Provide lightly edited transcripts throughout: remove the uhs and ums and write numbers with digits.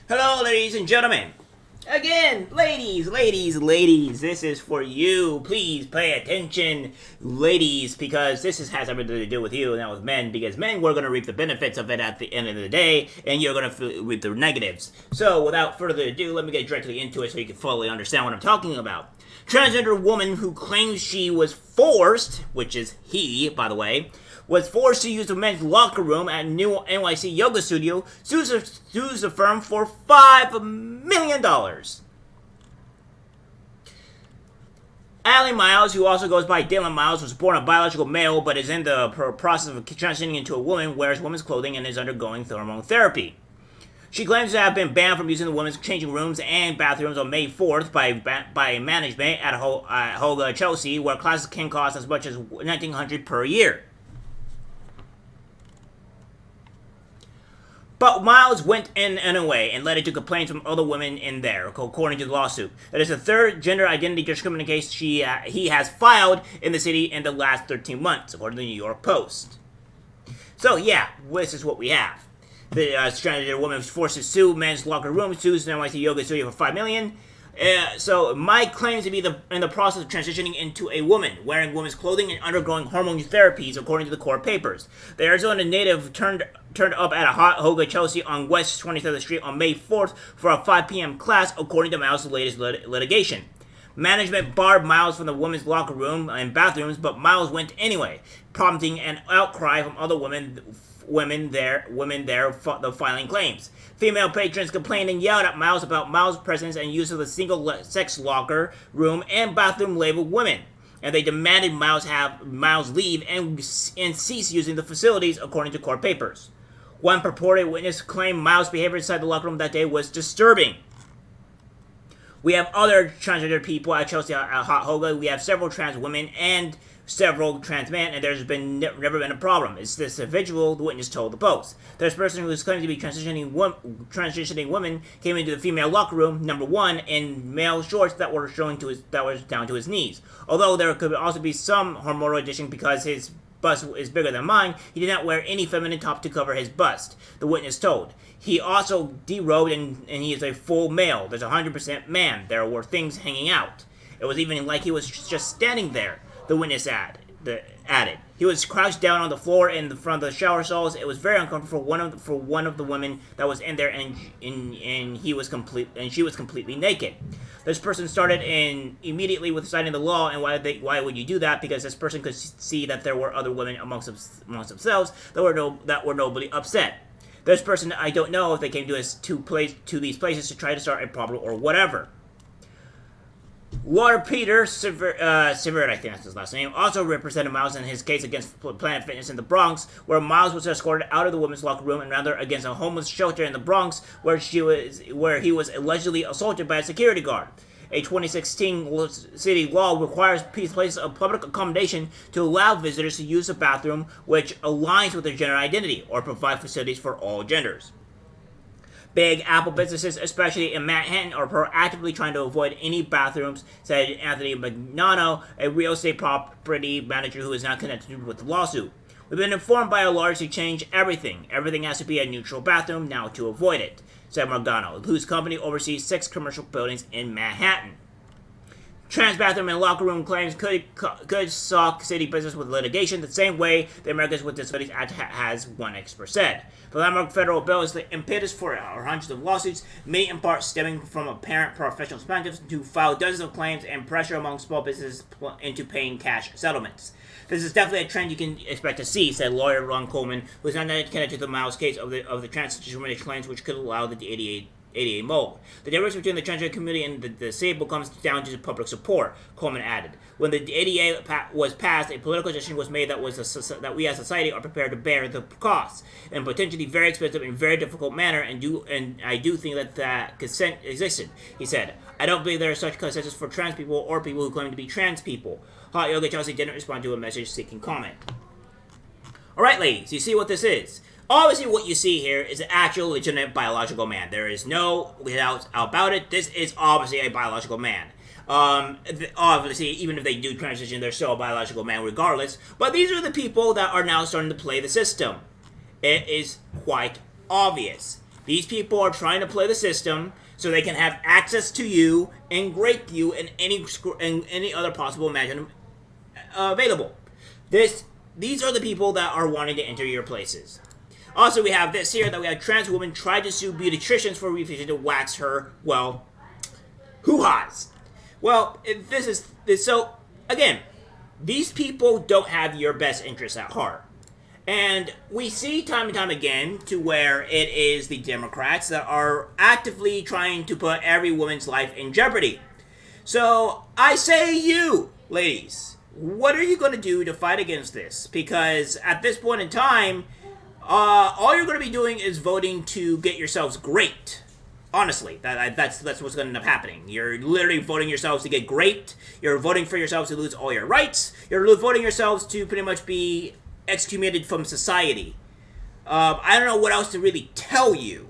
Hello, ladies and gentlemen. Again, ladies, this is for you. Please pay attention, ladies, because has everything to do with you and not with men, because men, we're going to reap the benefits of it at the end of the day, and you're going to reap the negatives. So, without further ado, let me get directly into it so you can fully understand what I'm talking about. Transgender woman who claims she was forced, which is he, by the way, was forced to use the men's locker room at new NYC yoga studio, sues the firm for $5 million. Allie Miles, who also goes by Dylan Miles, was born a biological male but is in the process of transitioning into a woman, wears women's clothing, and is undergoing hormone therapy. She claims to have been banned from using the women's changing rooms and bathrooms on May 4th by management at Hoga Chelsea, where classes can cost as much as $1,900 per year. But Miles went in anyway and led it to complaints from other women in there, according to the lawsuit. That is the third gender identity discrimination case he has filed in the city in the last 13 months, according to the New York Post. So yeah, this is what we have. The transgender woman was forced to sue men's locker room, sues the NYC Yoga Studio for $5 million. So Mike claims to be in the process of transitioning into a woman, wearing women's clothing and undergoing hormone therapies, according to the court papers. The Arizona native turned up at a Hoga Chelsea on West 27th Street on May 4th for a 5 p.m. class, according to Miles' latest litigation. Management barred Miles from the women's locker room and bathrooms, but Miles went anyway, prompting an outcry from other women there, the filing claims. Female patrons complained and yelled at Miles about Miles' presence and use of the single-sex locker room and bathroom labeled women, and they demanded Miles leave and cease using the facilities, according to court papers. One purported witness claimed Miles' behavior inside the locker room that day was disturbing. We have other transgender people at Chelsea at Hot Hoga. We have several trans women and several trans men, and there's never been a problem. It's this individual, the witness told the Post. This person who is claiming to be transitioning woman came into the female locker room, number one, in male shorts that were down to his knees. Although there could also be some hormonal addition because his bust is bigger than mine, he did not wear any feminine top to cover his bust, the witness told. He also derobed and he is a full male. There's 100% man. There were things hanging out. It was even like he was just standing there, the witness added. He was crouched down on the floor in the front of the shower stalls. It was very uncomfortable for one of the women that was in there, and she was completely naked. This person started immediately with citing the law, and why would you do that? Because this person could see that there were other women amongst themselves that were nobly upset. This person, I don't know if they came to these places to try to start a problem or whatever. Lord Peter Sivert, I think that's his last name, also represented Miles in his case against Planet Fitness in the Bronx, where Miles was escorted out of the women's locker room and rather against a homeless shelter in the Bronx, where he was allegedly assaulted by a security guard. A 2016 city law requires places of public accommodation to allow visitors to use the bathroom which aligns with their gender identity, or provide facilities for all genders. Big Apple businesses, especially in Manhattan, are proactively trying to avoid any bathrooms, said Anthony Magnano, a real estate property manager who is not connected with the lawsuit. We've been informed by a lawyer to change everything. Everything has to be a neutral bathroom now to avoid it, said Magnano, whose company oversees 6 commercial buildings in Manhattan. Trans bathroom and locker room claims could sock city business with litigation the same way the Americans with Disabilities Act has 1%. The landmark federal bill is the impetus for hundreds of lawsuits, many in part stemming from apparent professional plaintiffs who filed dozens of claims and pressure among small businesses into paying cash settlements. This is definitely a trend you can expect to see, said lawyer Ron Coleman, who is not connected to the Miles case of the trans discrimination claims, which could allow the ADA mold. The difference between the transgender community and the disabled comes down to public support, Coleman added. When the ADA was passed, a political decision was made that we as a society are prepared to bear the costs in potentially very expensive and very difficult manner, and I do think that consent existed, he said. I don't believe there is such consensus for trans people or people who claim to be trans people. Hot Yoga Chelsea didn't respond to a message seeking comment. Alright, ladies, you see what this is? Obviously, what you see here is an actual legitimate biological man. There is no doubt about it. This is obviously a biological man. Obviously, even if they do transition, they're still a biological man regardless. But these are the people that are now starting to play the system. It is quite obvious. These people are trying to play the system so they can have access to you and rape you in any other possible imagine available. These are the people that are wanting to enter your places. Also, we have this here that we have trans woman tried to sue beauticians for refusing to wax her, well, hoo-has. Well, so, again, these people don't have your best interests at heart. And we see time and time again to where it is the Democrats that are actively trying to put every woman's life in jeopardy. So, I say you, ladies, what are you going to do to fight against this? Because at this point in time, all you're going to be doing is voting to get yourselves great. Honestly, that's what's going to end up happening. You're literally voting yourselves to get great. You're voting for yourselves to lose all your rights. You're voting yourselves to pretty much be excommunicated from society. I don't know what else to really tell you.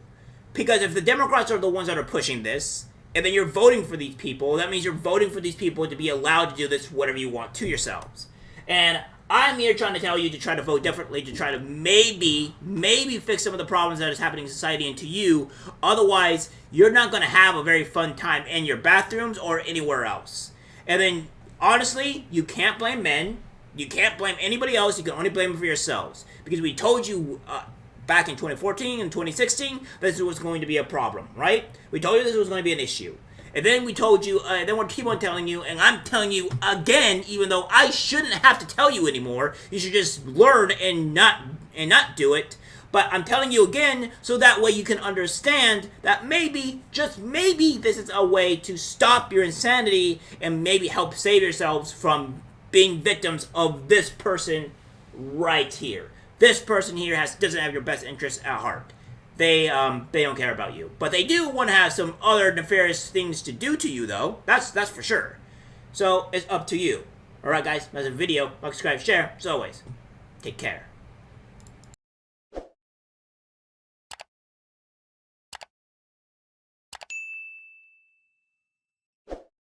Because if the Democrats are the ones that are pushing this, and then you're voting for these people, that means you're voting for these people to be allowed to do this whatever you want to yourselves. And I'm here trying to tell you to try to vote differently, to try to maybe fix some of the problems that is happening in society and to you. Otherwise, you're not going to have a very fun time in your bathrooms or anywhere else. And then, honestly, you can't blame men. You can't blame anybody else. You can only blame them for yourselves. Because we told you back in 2014 and 2016 this was going to be a problem, right? We told you this was going to be an issue. And then we told you, then we'll keep on telling you, and I'm telling you again, even though I shouldn't have to tell you anymore. You should just learn and not do it. But I'm telling you again, so that way you can understand that maybe, just maybe, this is a way to stop your insanity and maybe help save yourselves from being victims of this person right here. This person here doesn't have your best interests at heart. They don't care about you. But they do want to have some other nefarious things to do to you, though. That's for sure. So, it's up to you. Alright, guys, that's a video. Like, subscribe, share. As always, take care.